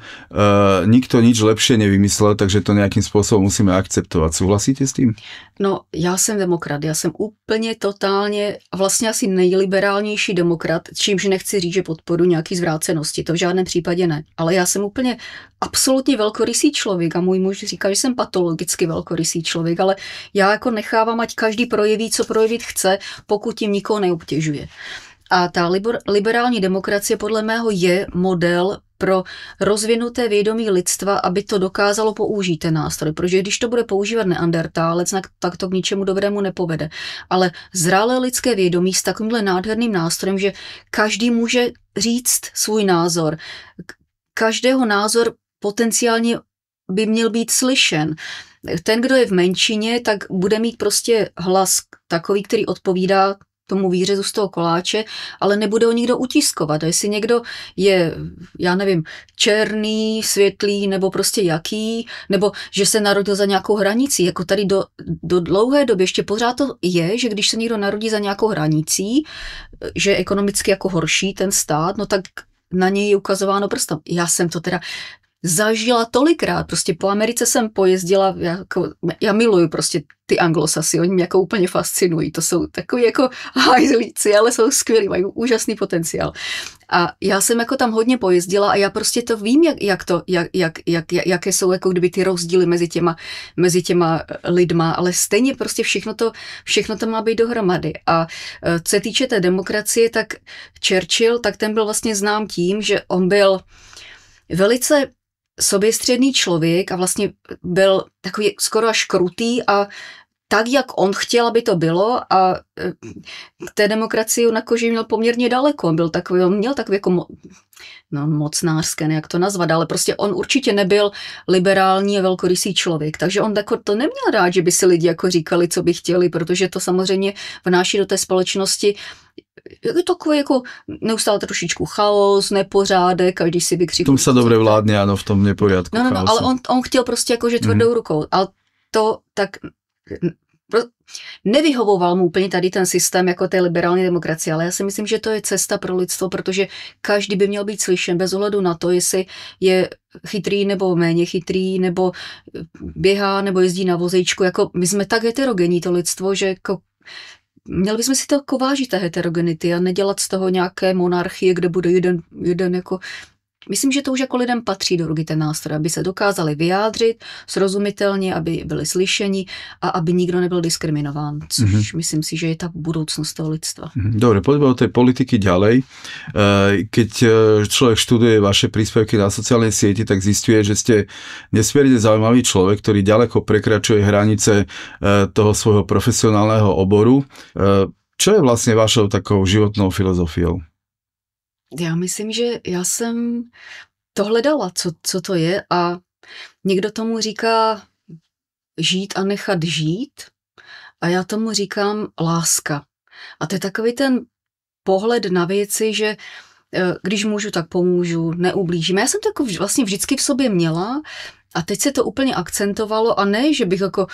S1: nikto nič lepšie nevymyslel, takže to nejakým spôsobom musíme akceptovať. Súhlasíte s tým?
S2: No, já jsem demokrat, já jsem úplně totálně, vlastně asi nejliberálnější demokrat, čímž nechci říct, že podporu nějaký zvrácenosti, to v žádném případě ne. Ale já jsem úplně absolutně velkorysý člověk a můj muž říká, že jsem patologicky velkorysý člověk, ale já jako nechávám, ať každý projeví, co projevit chce, pokud tím nikoho neobtěžuje. A ta liberální demokracie podle mého je model pro rozvinuté vědomí lidstva, aby to dokázalo použít ten nástroj. Protože když to bude používat neandertálec, tak to k ničemu dobrému nepovede. Ale zralé lidské vědomí s takovýmhle nádherným nástrojem, že každý může říct svůj názor. Každého názor potenciálně by měl být slyšen. Ten, kdo je v menšině, tak bude mít prostě hlas takový, který odpovídá tomu výřezu z toho koláče, ale nebude ho nikdo utiskovat. A jestli někdo je, já nevím, černý, světlý, nebo prostě jaký, nebo že se narodil za nějakou hranicí, jako tady do dlouhé doby ještě pořád to je, že když se někdo narodí za nějakou hranicí, že je ekonomicky jako horší ten stát, no tak na něj je ukazováno prstem. Já jsem to teda zažila tolikrát, prostě po Americe jsem pojezdila, já miluju prostě ty anglosasy, oni mě jako úplně fascinují, to jsou takový jako hajzlíci, ale jsou skvělí, mají úžasný potenciál. A já jsem jako tam hodně pojezdila a já prostě to vím, jaké jsou jako kdyby ty rozdíly mezi těma lidma, ale stejně prostě všechno to má být dohromady. A co se týče té demokracie, tak Churchill, tak ten byl vlastně znám tím, že on byl velice soběstředný člověk a vlastně byl takový skoro až krutý a tak, jak on chtěl, aby to bylo a k té demokracii na koži měl poměrně daleko. On měl takový jako mocnářské, jak to nazvat, ale prostě on určitě nebyl liberální a velkorysý člověk, takže on to neměl rád, že by si lidi jako říkali, co by chtěli, protože to samozřejmě vnáší do té společnosti takový jako neustále trošičku chaos, nepořádek, každý si vykřikuje.
S1: V tom se dobře vládne, ano, v tom neporiadku.
S2: No, ale on chtěl prostě jakože tvrdou rukou, ale to tak nevyhovoval mu úplně tady ten systém jako té liberální demokracie, ale já si myslím, že to je cesta pro lidstvo, protože každý by měl být slyšen bez ohledu na to, jestli je chytrý nebo méně chytrý, nebo běhá, nebo jezdí na vozejčku. Jako my jsme tak heterogenní to lidstvo, že jako měli bychom si to jako vážit té heterogenity a nedělat z toho nějaké monarchie, kde bude jeden jako. Myslím, že to už jako lidem patří do ruky ten nástroj, aby se dokázali vyjádřit srozumitelně, aby byli slyšeni a aby nikdo nebyl diskriminován, což myslím si, že je ta budoucnost toho lidstva.
S1: Dobre, poďme od tej politiky ďalej. Keď človek študuje vaše príspevky na sociálnej sieti, tak zistuje, že ste nesmierne zaujímavý človek, ktorý ďaleko prekračuje hranice toho svojho profesionálneho oboru. Čo je vlastne vašou takou životnou filozofiou?
S2: Já myslím, že já jsem to hledala, co to je a někdo tomu říká žít a nechat žít a já tomu říkám láska. A to je takový ten pohled na věci, že když můžu, tak pomůžu, neublížím. Já jsem to jako vlastně vždycky v sobě měla a teď se to úplně akcentovalo a ne, že bych jako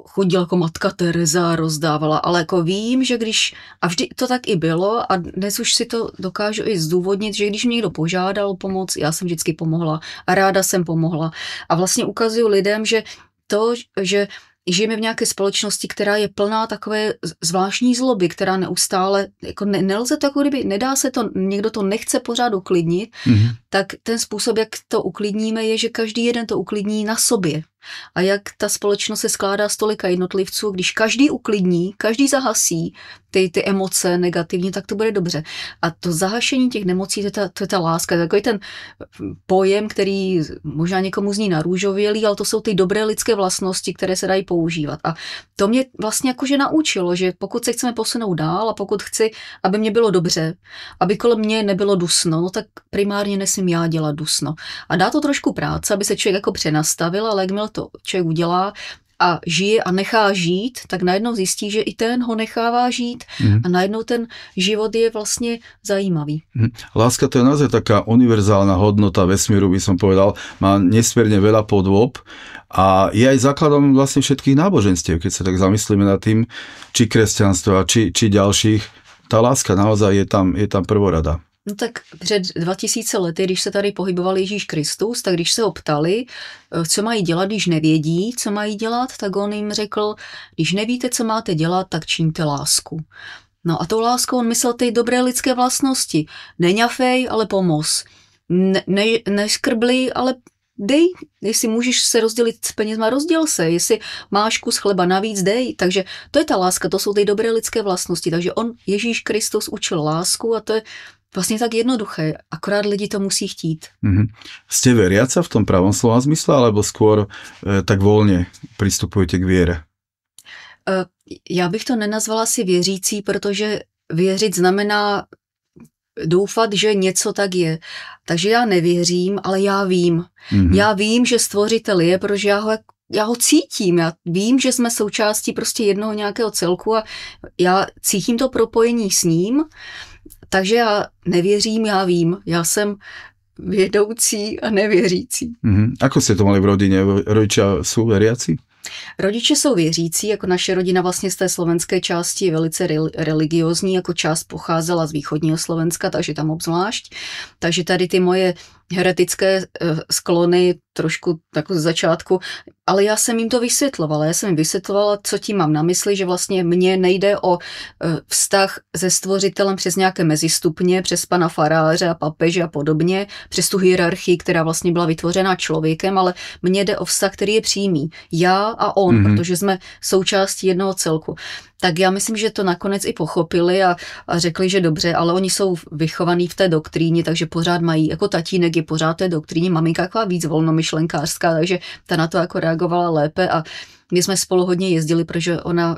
S2: chodila jako matka Tereza, rozdávala, ale jako vím, že když, a vždy to tak i bylo a dnes už si to dokážu i zdůvodnit, že když mě někdo požádal o pomoc, já jsem vždycky pomohla a ráda jsem pomohla a vlastně ukazuju lidem, že to, že žijeme v nějaké společnosti, která je plná takové zvláštní zloby, která neustále, jako nelze to, jako kdyby, nedá se to, někdo to nechce pořád uklidnit, tak ten způsob, jak to uklidníme, je, že každý jeden to uklidní na sobě. A jak ta společnost se skládá z tolika jednotlivců, když každý uklidní, každý zahasí ty emoce negativní, tak to bude dobře. A to zahašení těch nemocí, to je ta láska, takový ten pojem, který možná někomu zní narůžovělý, ale to jsou ty dobré lidské vlastnosti, které se dají používat. A to mě vlastně jakože naučilo, že pokud se chceme posunout dál a pokud chci, aby mě bylo dobře, aby kolem mě nebylo dusno, no tak primárně nesmím já dělat dusno. A dá to trošku práce, aby se člověk jako přenastavil, ale jakmile to člověk udělá a žije a nechá žít, tak najednou zjistí, že i ten ho nechává žít a najednou ten život je vlastně zajímavý.
S1: Láska to je naozaj taká univerzálna hodnota vesmíru, by som povedal, má nesmierne veľa podôb a je aj základom vlastne všetkých náboženstiev, keď sa tak zamyslíme nad tým, či kresťanstva, či ďalších, tá láska naozaj je tam prvorada.
S2: No tak před 2000 lety, když se tady pohyboval Ježíš Kristus, tak když se ho ptali, co mají dělat, když nevědí, co mají dělat, tak on jim řekl, když nevíte, co máte dělat, tak čiňte lásku. No a tou láskou on myslel ty dobré lidské vlastnosti. Neňafej, ale pomoz. Neškrbli, ale dej. Jestli můžeš se rozdělit s penězma, rozděl se. Jestli máš kus chleba navíc, dej. Takže to je ta láska, to jsou ty dobré lidské vlastnosti. Takže on, Ježíš Kristus, učil lásku a to je vlastně tak jednoduché, akorát lidi to musí chtít.
S1: Ste veriaca v tom pravom slova zmysle, alebo skôr tak voľne pristupujete k viere?
S2: Já bych to nenazvala si věřící, protože věřit znamená doufat, že něco tak je. Takže já nevěřím, ale já vím. Já vím, že stvořitel je, protože já ho cítím. Já vím, že jsme součástí prostě jednoho nějakého celku a já cítím to propojení s ním. Takže já nevěřím, já vím. Já jsem vědoucí a nevěřící.
S1: Ako ste to mali v rodine? Rodičia sú veriaci?
S2: Rodiče jsou věřící, jako naše rodina vlastně z té slovenské části je velice religiózní, jako část pocházela z východního Slovenska, takže tam obzvlášť. Takže tady ty moje heretické sklony trošku tak z začátku, ale já jsem jim to vysvětlovala. Já jsem jim vysvětlovala, co tím mám na mysli, že vlastně mně nejde o vztah se stvořitelem přes nějaké mezistupně, přes pana faráře a papeže a podobně, přes tu hierarchii, která vlastně byla vytvořena člověkem, ale mně jde o vztah, který je přímý. Já a on, protože jsme součástí jednoho celku. Tak já myslím, že to nakonec i pochopili a řekli, že dobře, ale oni jsou vychovaní v té doktríně, takže pořád mají, jako tatínek je pořád té doktríně, maminka taková víc volnomyšlenkářská, takže ta na to jako reagovala lépe a my jsme spolu hodně jezdili, protože ona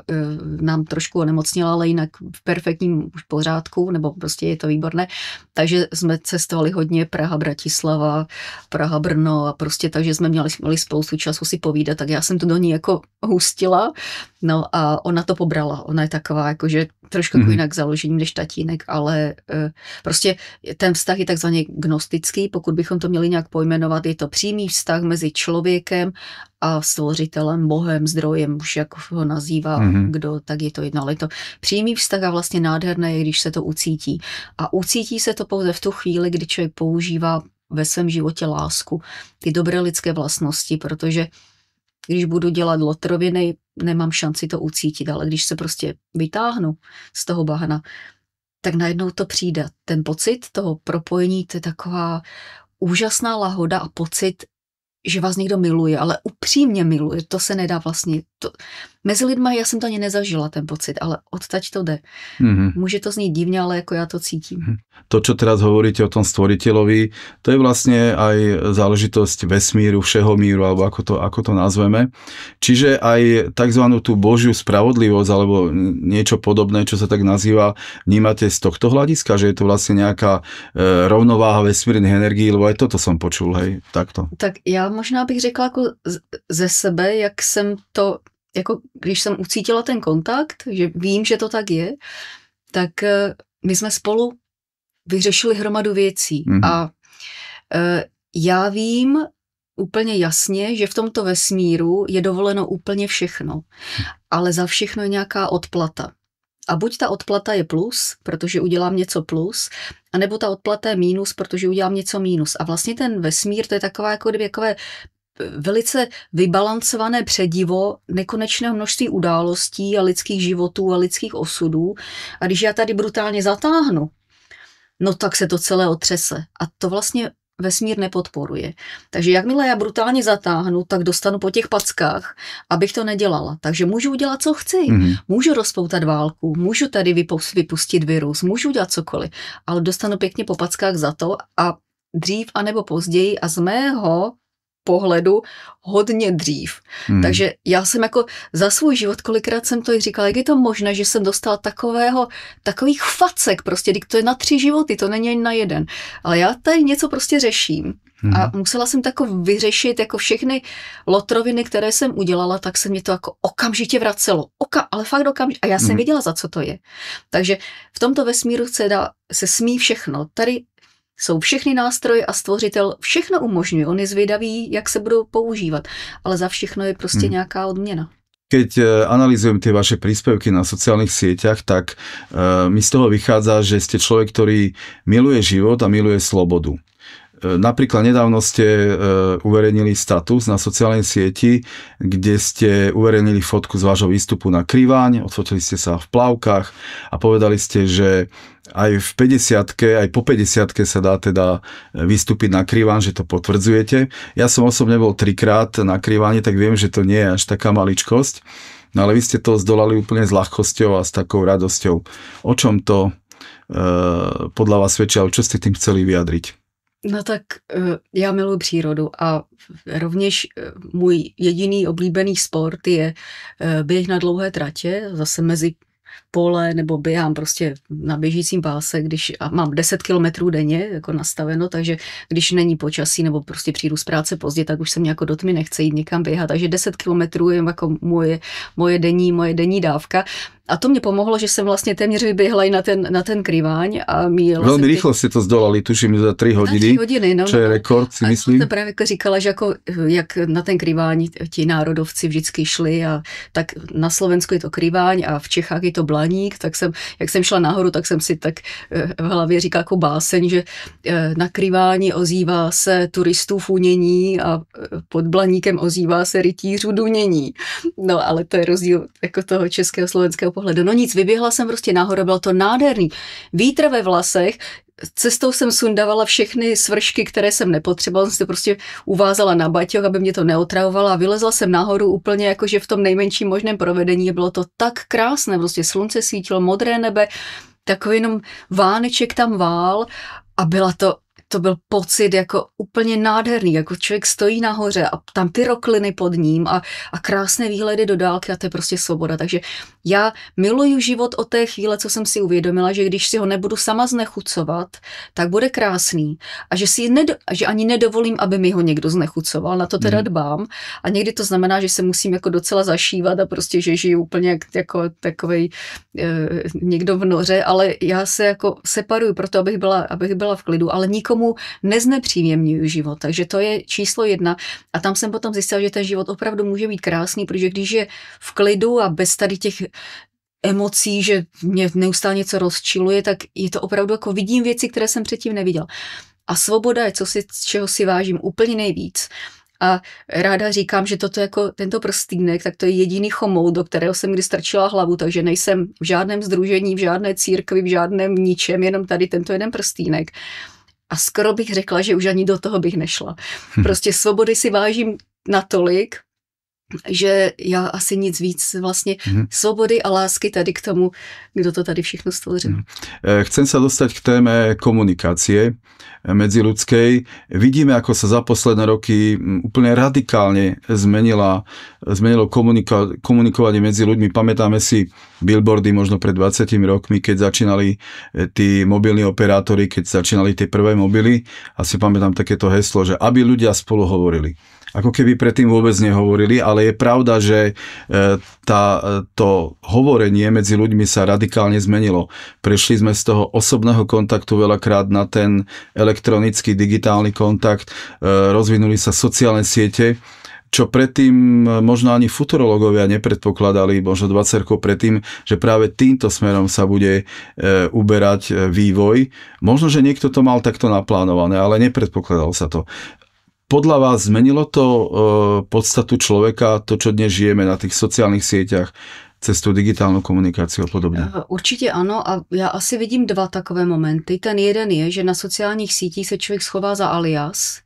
S2: nám trošku onemocnila, ale jinak v perfektním pořádku, nebo prostě je to výborné. Takže jsme cestovali hodně Praha, Bratislava, Praha, Brno a prostě takže jsme měli spoustu času si povídat, tak já jsem to do ní jako hustila, no a ona to pobrala. Ona je taková jakože trošku jako jinak založením než tatínek, ale prostě ten vztah je takzvaně gnostický, pokud bychom to měli nějak pojmenovat, je to přímý vztah mezi člověkem a stvořitelem, Bohem, zdrojem, už jak ho nazývá kdo, tak je to jedno, ale je to přímý vztah a vlastně nádherné je, když se to ucítí. A ucítí se to pouze v tu chvíli, kdy člověk používá ve svém životě lásku, ty dobré lidské vlastnosti, protože když budu dělat lotroviny, nemám šanci to ucítit, ale když se prostě vytáhnu z toho bahna, tak najednou to přijde. Ten pocit toho propojení, to je taková úžasná lahoda a pocit, že vás někdo miluje, ale upřímně miluje, to se nedá vlastně. Mezi lidma já jsem to ani nezažila, ten pocit, ale odtať to jde. Může to znít divně, ale jako já to cítím.
S1: To, čo teraz hovoríte o tom stvoriteľovi, to je vlastne aj záležitosť vesmíru, všeho míru, alebo ako to nazveme. Čiže aj takzvanú tú Božiu spravodlivosť, alebo niečo podobné, čo sa tak nazýva, vnímate z tohto hľadiska, že je to vlastne nejaká rovnováha vesmírnych energií, lebo aj toto som počul, hej, takto.
S2: Tak já možná bych řekla jako ze sebe, jak jsem to, jako když jsem ucítila ten kontakt, že vím, že to tak je, tak my jsme spolu vyřešili hromadu věcí a já vím úplně jasně, že v tomto vesmíru je dovoleno úplně všechno, ale za všechno je nějaká odplata. A buď ta odplata je plus, protože udělám něco plus, anebo ta odplata je mínus, protože udělám něco mínus. A vlastně ten vesmír, to je taková jako kdyby takové velice vybalancované předivo nekonečného množství událostí a lidských životů a lidských osudů. A když já tady brutálně zatáhnu, no tak se to celé otřese. A to vlastně vesmír nepodporuje. Takže jakmile já brutálně zatáhnu, tak dostanu po těch packách, abych to nedělala. Takže můžu udělat, co chci. Můžu rozpoutat válku, můžu tady vypustit virus, můžu udělat cokoliv, ale dostanu pěkně po packách za to a dřív anebo později a z mého pohledu hodně dřív. Takže já jsem jako za svůj život, kolikrát jsem to i říkala, jak je to možné, že jsem dostala takových facek, prostě to je na 3 životy, to není ani na 1. Ale já tady něco prostě řeším A musela jsem tako vyřešit jako všechny lotroviny, které jsem udělala, tak se mě to jako okamžitě vracelo. Ale fakt okamžitě. A já jsem věděla, za co to je. Takže v tomto vesmíru se smí všechno. Tady jsou všechny nástroje a stvořitel všechno umožňuje. On je zvědavý, jak se budou používat. Ale za všechno je prostě nějaká odměna.
S1: Keď analyzujem tie vaše príspevky na sociálnych sieťach, tak mi z toho vychádza, že ste človek, ktorý miluje život a miluje slobodu. Napríklad nedávno ste uverejnili status na sociálnej sieti, kde ste uverejnili fotku z vášho výstupu na Kriváň, odfotili ste sa v plavkách a povedali ste, že aj v 50-ke, aj po 50-ke sa dá teda vystúpiť na Kriváň, že to potvrdzujete. Ja som osobne bol 3-krát na Kriváni, tak viem, že to nie je až taká maličkosť, no ale vy ste to zdolali úplne s ľahkosťou a s takou radosťou. O čom to podľa vás svedčí, ale čo ste tým chceli vyjadriť?
S2: No tak já miluji přírodu a rovněž můj jediný oblíbený sport je běh na dlouhé tratě, zase mezi pole nebo běhám prostě na běžícím páse, a mám 10 kilometrů denně jako nastaveno, takže když není počasí nebo prostě přijdu z práce pozdě, tak už se mě jako do tmy nechce jít někam běhat, takže 10 kilometrů je jako moje denní dávka. A to mě pomohlo, že jsem vlastně téměř vyběhla i na ten Kriváň a míjela.
S1: Velmi rychle si to zdolali, tuším za 3 hodiny,
S2: 3 hodiny, no,
S1: čo je rekord, si myslím.
S2: A to právě jako říkala, že jako, jak na ten Kriváň ti národovci vždycky šli a tak na Slovensku je to Kriváň a v Čechách je to Blaník, tak jak jsem šla nahoru, tak jsem si tak v hlavě říkala jako báseň, že na Kriváni ozývá se turistů funění a pod Blaníkem ozývá se rytířů dunění. No ale to je rozdíl jako toho českého slovenského pohledu. No nic, vyběhla jsem prostě nahoru, bylo to nádherný. Vítr ve vlasech, cestou jsem sundavala všechny svršky, které jsem nepotřebovala, jsem se prostě uvázala na baťoch, aby mě to neotravovalo a vylezla jsem nahoru úplně jakože v tom nejmenším možném provedení. Bylo to tak krásné, prostě slunce svítilo, modré nebe, takový jenom váneček tam vál a to byl pocit jako úplně nádherný, jako člověk stojí nahoře a tam ty rokliny pod ním a krásné výhledy do dálky a to je prostě svoboda. Takže já miluju život od té chvíle, co jsem si uvědomila, že když si ho nebudu sama znechucovat, tak bude krásný a že ani nedovolím, aby mi ho někdo znechucoval, na to teda dbám a někdy to znamená, že se musím jako docela zašívat a prostě, že žiju úplně jako takovej někdo v noře, ale já se jako separuju proto, abych byla v klidu, ale nikomu neznepříjemňuju život, takže to je číslo 1 a tam jsem potom zjistila, že ten život opravdu může být krásný, protože když je v klidu a bez tady těch emocí, že mě neustále něco rozčiluje, tak je to opravdu jako vidím věci, které jsem předtím neviděla. A svoboda je čeho si vážím úplně nejvíc. A ráda říkám, že toto jako tento prstýnek, tak to je jediný chomout, do kterého jsem kdy strčila hlavu, takže nejsem v žádném sdružení, v žádné církvi, v žádném ničem, jenom tady tento jeden prstýnek. A skoro bych řekla, že už ani do toho bych nešla. Prostě svobody si vážím natolik, že já asi nic víc vlastně svobody a lásky tady k tomu, kdo to tady všechno stvořil.
S1: Chcem sa dostať k téme komunikácie medziľudskej. Vidíme, ako sa za posledné roky úplne radikálne zmenilo komunikovanie medzi ľuďmi. Pamätáme si billboardy možno pred 20 rokmi, keď začínali tí mobilní operátori, keď začínali tie prvé mobily. Asi pamätám takéto heslo, že aby ľudia spolu hovorili. Ako keby predtým vôbec nehovorili, ale je pravda, že to hovorenie medzi ľuďmi sa radikálne zmenilo. Prešli sme z toho osobného kontaktu veľakrát na ten elektronický, digitálny kontakt, rozvinuli sa sociálne siete, čo predtým možno ani futurológovia nepredpokladali, možno 20 rokov predtým, že práve týmto smerom sa bude uberať vývoj. Možno, že niekto to mal takto naplánované, ale nepredpokladalo sa to. Podľa vás zmenilo to podstatu človeka, to, čo dnes žijeme na tých sociálnych sieťach, cez tu digitálnu komunikáciu a podobně?
S2: Určitě ano a já asi vidím 2 takové momenty. Ten jeden je, že na sociálních sítích se člověk schová za alias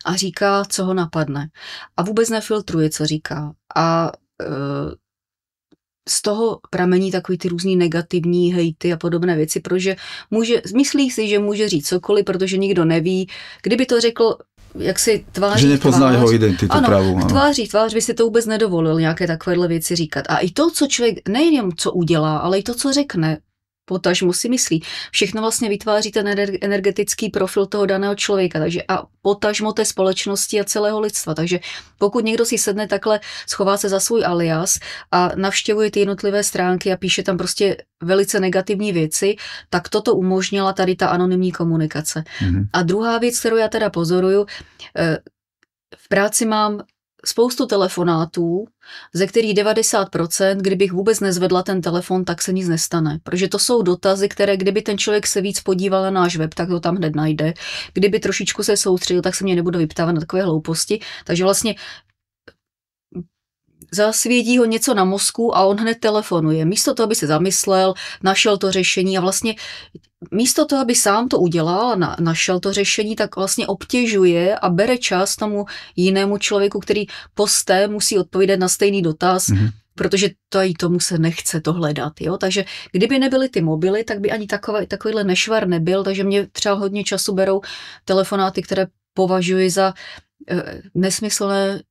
S2: a říká, co ho napadne. A vůbec nefiltruje, co říká. A z toho pramení takový ty různý negativní hejty a podobné věci, protože myslí si, že může říct cokoliv, protože nikdo neví. Kdyby to řekl jak si tváří
S1: že nepozná jeho identitu pravou.
S2: Tvář by si to vůbec nedovolil nějaké takovéhle věci říkat. A i to, co člověk, nejen co udělá, ale i to, co řekne, potažmo si myslí. Všechno vlastně vytváří ten energetický profil toho daného člověka, takže a potažmo té společnosti a celého lidstva. Takže pokud někdo si sedne takhle, schová se za svůj alias a navštěvuje ty jednotlivé stránky a píše tam prostě velice negativní věci, tak toto umožnila tady ta anonymní komunikace. A druhá věc, kterou já teda pozoruju, v práci mám spoustu telefonátů, ze kterých 90%, kdybych vůbec nezvedla ten telefon, tak se nic nestane. Protože to jsou dotazy, které kdyby ten člověk se víc podíval na náš web, tak to tam hned najde. Kdyby trošičku se soustředil, tak se mě nebude vyptávat na takové hlouposti. Takže vlastně zasvědí ho něco na mozku a on hned telefonuje. Místo toho, aby se zamyslel, našel to řešení a vlastně místo toho, aby sám to udělal a našel to řešení, tak vlastně obtěžuje a bere čas tomu jinému člověku, který posté musí odpovědět na stejný dotaz, protože tomu se nechce to hledat. Jo? Takže kdyby nebyly ty mobily, tak by ani takovýhle nešvar nebyl, takže mě třeba hodně času berou telefonáty, které považuji za nesmyslné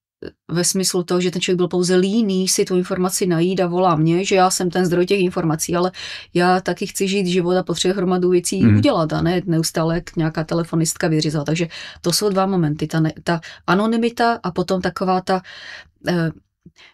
S2: ve smyslu toho, že ten člověk byl pouze líný si tu informaci najít a volá mě, že já jsem ten zdroj těch informací, ale já taky chci žít život a potřebuji hromadu věcí udělat a ne neustále jak nějaká telefonistka vyřizovat. Takže to jsou dva momenty. Ta anonymita a potom taková ta,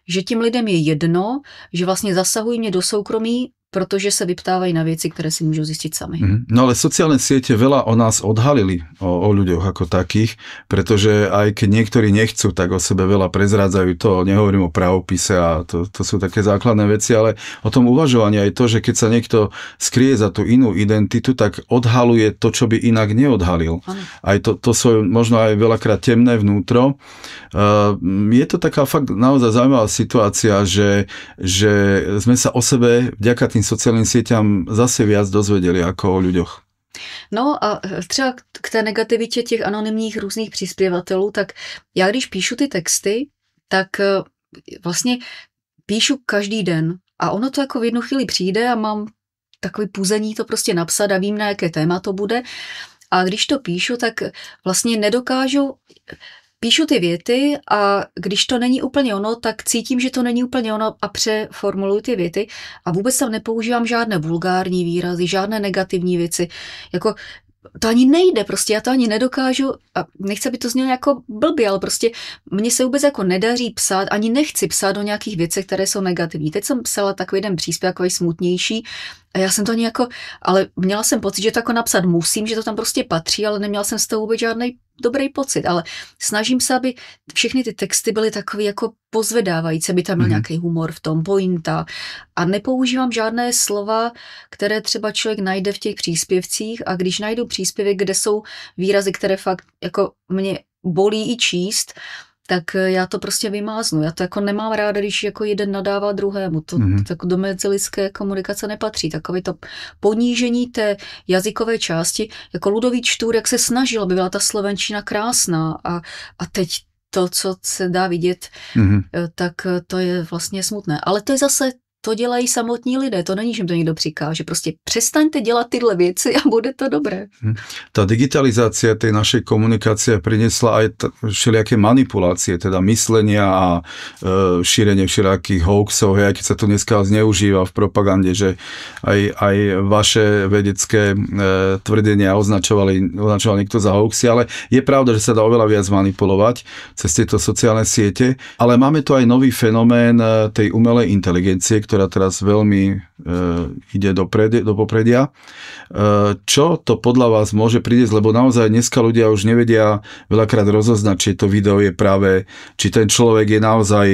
S2: že tím lidem je jedno, že vlastně zasahují mě do soukromí, protože se vyptávají na věci, ktoré si môžu zistiť sami.
S1: No ale sociálne siete veľa o nás odhalili, o ľuďoch ako takých, pretože aj keď niektorí nechcú, tak o sebe veľa prezrádzajú, to nehovorím o pravopise a to sú také základné veci, ale o tom uvažovaní aj to, že keď sa niekto skrie za tú inú identitu, tak odhaluje to, čo by inak neodhalil. Ano. Aj to sú možno aj veľakrát temné vnútro. Je to taká fakt naozaj zaujímavá situácia, že sme sa o sebe vďaka tým sociálnym sieťam zase viac dozvedeli ako o ľuďoch.
S2: No a třeba k té negativitě těch anonymních různých přispěvatelů, tak já když píšu ty texty, tak vlastně píšu každý den a ono to jako v jednu chvíli přijde a mám takový puzení to prostě napsat a vím, na jaké téma to bude. A když to píšu, tak vlastně nedokážu. Píšu ty věty a když to není úplně ono, tak cítím, že to není úplně ono a přeformuluji ty věty a vůbec tam nepoužívám žádné vulgární výrazy, žádné negativní věci. Jako to ani nejde, prostě já to ani nedokážu a nechci, aby to znělo jako blbě, ale prostě mně se vůbec jako nedaří psát, ani nechci psát o nějakých věcech, které jsou negativní. Teď jsem psala takový jeden příspěvek, takový smutnější a já jsem to ani jako, ale měla jsem pocit, že to jako napsat musím, že to tam prostě patří, ale neměla jsem z toho vůbec žádný dobrý pocit, ale snažím se, aby všechny ty texty byly takový jako pozvedávající, aby tam byl nějaký humor v tom, pointa a nepoužívám žádné slova, které třeba člověk najde v těch příspěvcích a když najdu příspěvek, kde jsou výrazy, které fakt jako mě bolí i číst, tak já to prostě vymáznu. Já to jako nemám ráda, když jako jeden nadává druhému. To jako do mezilidské komunikace nepatří. Takové to ponížení té jazykové části, jako Ludovít Štúr, jak se snažil, aby byla ta slovenčina krásná a teď to, co se dá vidět, tak to je vlastně smutné. Ale to je zase to dělají samotní lidé, to není, že jim to někdo přikáže. Prostě přestaňte dělat tyhle věci a bude to dobré.
S1: Tá digitalizácia tej našej komunikácie priniesla aj všelijaké manipulácie, teda myslenia a šírenie všelijakých hoaxov, aj keď sa to dneska zneužíva v propagande, že aj vaše vedecké tvrdenia označoval niekto za hoaxy, ale je pravda, že sa dá oveľa viac manipulovať cez tieto sociálne siete, ale máme tu aj nový fenomén tej umelej inteligencie, ktorá teraz veľmi ide do popredia. Čo to podľa vás môže priniesť, lebo naozaj dneska ľudia už nevedia veľakrát rozoznať, či to video je práve, či ten človek je naozaj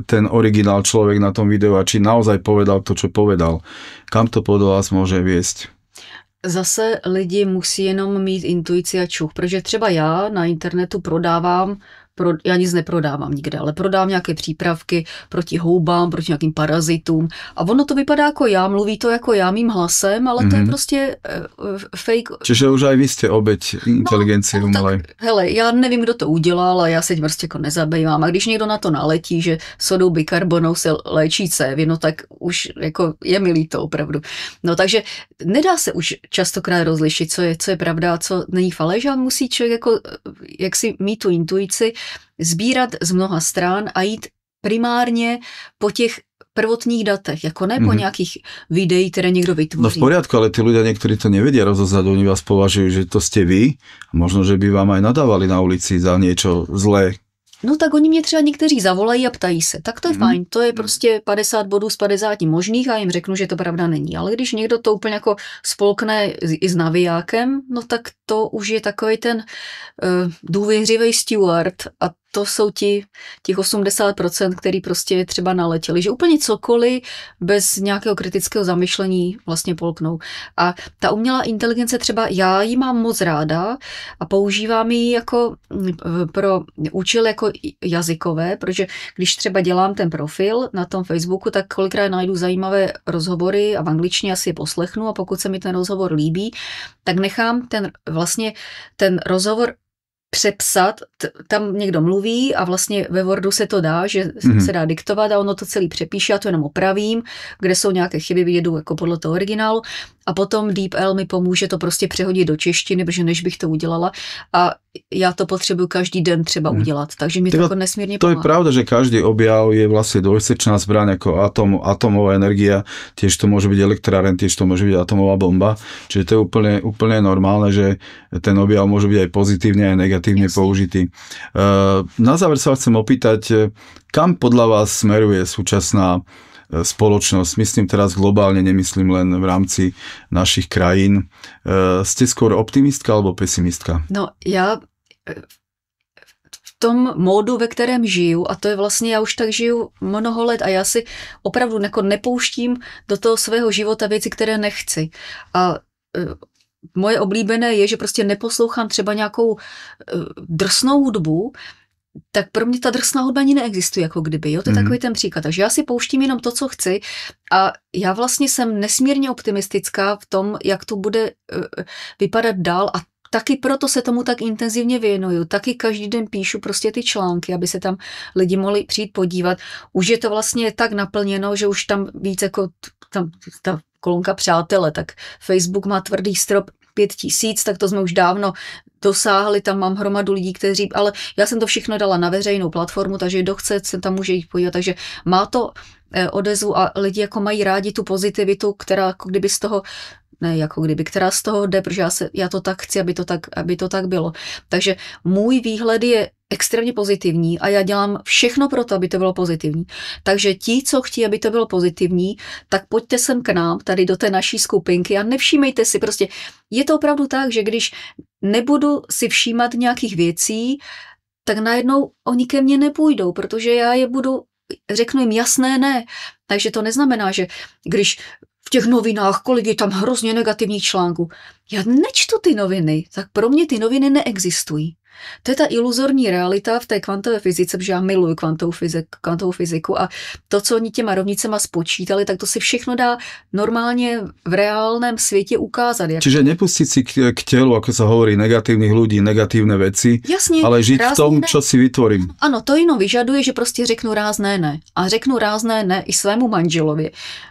S1: ten originál človek na tom videu a či naozaj povedal to, čo povedal. Kam to podľa vás môže viesť?
S2: Zase lidi musí jenom mít intuici a čuch, protože třeba já na internetu prodávám, já nic neprodávám nikde, ale prodávám nějaké přípravky proti houbám, proti nějakým parazitům a ono to vypadá jako já, mluví to jako já mým hlasem, ale to je prostě fake.
S1: Čiže už aj vy jste obeť inteligencie umelej.
S2: Hele, já nevím, kdo to udělal a já se tím prostě jako nezabývám a když někdo na to naletí, že sodou bikarbonou se léčí cévy, no tak už jako je mi líto opravdu. No takže nedá se už častokrát rozlišit, co je pravda a co není faleš a musí člověk jako jaksi mít tu intuici, sbírat z mnoha stran a jít primárně po těch prvotních datech, jako ne po nějakých videích, které někdo vytvoří.
S1: No v poriadku, ale tí ľudia niektorí to nevedia rozoznať, oni vás považujú, že to ste vy, a možno, že by vám aj nadávali na ulici za niečo zlé.
S2: No tak oni mě třeba někteří zavolají a ptají se, tak to je fajn, to je prostě 50 bodů z 50 možných a jim řeknu, že to pravda není. Ale když někdo to úplně jako spolkne i s navijákem, no tak to už je takový ten důvěřivý steward a to jsou těch 80%, který prostě třeba naletěli, že úplně cokoliv bez nějakého kritického zamyšlení vlastně polknou. A ta umělá inteligence třeba, já ji mám moc ráda a používám ji jako pro účel jako jazykové, protože když třeba dělám ten profil na tom Facebooku, tak kolikrát najdu zajímavé rozhovory a v angličtině asi je poslechnu a pokud se mi ten rozhovor líbí, tak nechám ten rozhovor přepsat, tam někdo mluví a vlastně ve Wordu se to dá, že se dá diktovat a ono to celý přepíše, já to jenom opravím, kde jsou nějaké chyby, vyjedu jako podle toho originálu a potom DeepL mi pomůže to prostě přehodit do češtiny, protože než bych to udělala a já to potřebuji každý den třeba udělat, takže mi to jako nesmírně pomáhá.
S1: To je pravda, že každý objav je vlastne dvojsečná zbraň ako atomová energia, tiež to môže byť elektráren, tiež to môže byť atomová bomba, čiže to je úplne normálne, že ten objav môže byť aj pozitívne, aj negatívne použitý. Na záver sa vás chcem opýtať, kam podľa vás smeruje súčasná spoločnosť, myslím teraz globálne, nemyslím len v rámci našich krajín. Ste skôr optimistka alebo pesimistka?
S2: No já v tom módu, ve kterém žiju, a to je vlastně, já už tak žiju mnoho let a já si opravdu nepouštím do toho svého života věci, které nechci. A moje oblíbené je, že prostě neposlouchám třeba nějakou drsnou hudbu, tak pro mě ta drsná hudba ani neexistuje, jako kdyby, jo, to je takový ten příklad. Takže já si pouštím jenom to, co chci a já vlastně jsem nesmírně optimistická v tom, jak to bude vypadat dál a taky proto se tomu tak intenzivně věnuju. Taky každý den píšu prostě ty články, aby se tam lidi mohli přijít podívat. Už je to vlastně tak naplněno, že už tam víc jako tam ta kolonka přátele, tak Facebook má tvrdý strop 5000, tak to jsme už dávno dosáhli, tam mám hromadu lidí, kteří, ale já jsem to všechno dala na veřejnou platformu, takže kdo chce, se tam může jít podívat, takže má to odezvu a lidi jako mají rádi tu pozitivitu, která jako kdyby z toho která z toho jde, protože já to tak chci, aby to tak bylo. Takže můj výhled je extrémně pozitivní a já dělám všechno pro to, aby to bylo pozitivní. Takže ti, co chtějí, aby to bylo pozitivní, tak pojďte sem k nám, tady do té naší skupinky a nevšímejte si, prostě je to opravdu tak, že když nebudu si všímat nějakých věcí, tak najednou oni ke mně nepůjdou, protože já je řeknu jim jasné ne. Takže to neznamená, že když v těch novinách, kolik je tam hrozně negativních článků. Já nečtu ty noviny, tak pro mě ty noviny neexistují. To je ta iluzorní realita v té kvantové fyzice, protože já miluji kvantovou fyziku a to, co oni těma rovnicema spočítali, tak to si všechno dá normálně v reálném světě ukázat.
S1: Čiže nepustiť si k telu, ako sa hovorí, negatívnych ľudí, negatívne veci,
S2: jasně,
S1: ale žiť v tom, čo si vytvorím.
S2: Ano, to jenom vyžaduje, že prostě řeknu rázné ne. A řeknu rázné ne i svému manželovi,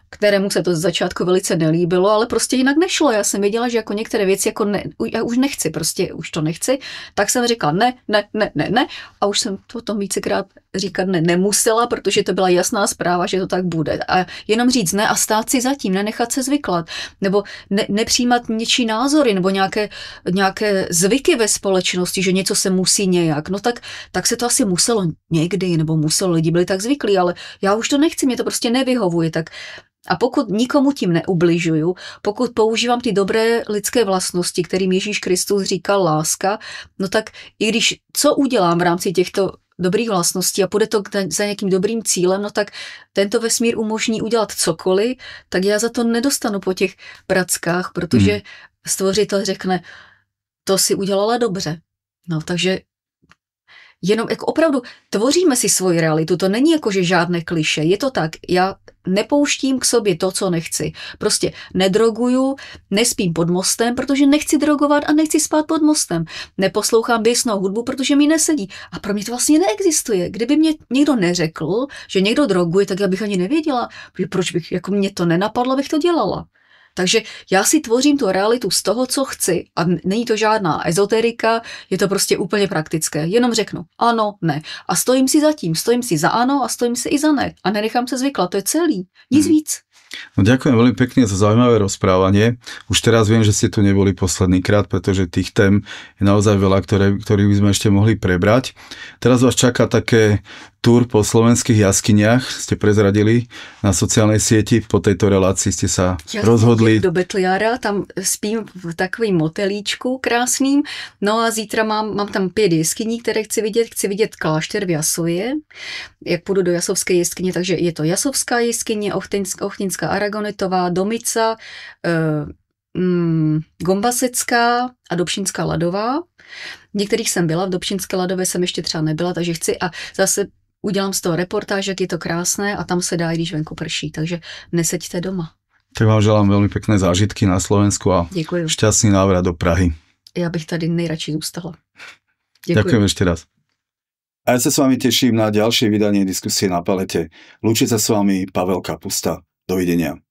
S2: kterému se to z začátku velice nelíbilo, ale prostě jinak nešlo. Já jsem věděla, že jako některé věci jako já už nechci, prostě už to nechci, tak jsem říkala ne a už jsem to tom vícekrát říkat nemusela, protože to byla jasná zpráva, že to tak bude. A jenom říct ne a stát si zatím, nenechat se zvyklat, nebo nepřijímat něčí názory, nebo nějaké zvyky ve společnosti, že něco se musí nějak. No tak se to asi muselo někdy, nebo lidi byli tak zvyklí, ale já už to nechci, mě to prostě nevyhovuje, tak a pokud nikomu tím neubližuju, pokud používám ty dobré lidské vlastnosti, kterým Ježíš Kristus říkal láska, no tak i když co udělám v rámci těchto dobrých vlastností a půjde to za nějakým dobrým cílem, no tak tento vesmír umožní udělat cokoliv, tak já za to nedostanu po těch prackách, protože stvořitel řekne, to si udělala dobře. No takže jenom jako opravdu tvoříme si svoji realitu, to není jako, že žádné kliše, je to tak, já nepouštím k sobě to, co nechci, prostě nedroguju, nespím pod mostem, protože nechci drogovat a nechci spát pod mostem, neposlouchám běsnou hudbu, protože mi nesedí a pro mě to vlastně neexistuje, kdyby mě někdo neřekl, že někdo droguje, tak já bych ani nevěděla, proč bych, jako mě to nenapadlo, bych to dělala. Takže já si tvořím tu realitu z toho, co chci a není to žádná ezoterika, je to prostě úplně praktické. Jenom řeknu ano, ne. A stojím si za tím, stojím si za ano a stojím si i za ne. A nenechám se zvyklat, to je celý. Nic víc.
S1: No, ďakujem veľmi pekne za zaujímavé rozprávanie. Už teraz viem, že ste tu neboli posledný krát, pretože tých tém je naozaj veľa, ktorých by sme ešte mohli prebrať. Teraz vás čaká také túr po slovenských jaskyniach, ste prezradili na sociálnej sieti, po tejto relácii ste sa rozhodli.
S2: Do Betliara, tam spím v takovým motelíčku krásným, no a zítra mám tam 5 jeskyní, které chci vidět klášter v Jasově, jak půjdu do Jasovské jeskyně, takže je to Jasovská jeskyně, Ochtinská Aragonitová, Domica, Gombasecká a Dobšinská Ladová. V některých jsem byla, v Dobšinské Ladové jsem ještě třeba nebyla, takže chci a zase udělám z toho reportáž, jak je to krásné a tam se dá, když venku prší, takže neseďte doma.
S1: Tak vám želám veľmi pekné zážitky na Slovensku a
S2: Děkuju.
S1: šťastný návrat do Prahy.
S2: Já bych tady nejradši zůstala. Děkuji.
S1: Ďakujem ešte raz. A ja sa s vami teším na ďalšie vydanie Diskusie na palete. Lúči sa s vami Pavel Kapusta. Dovidenia.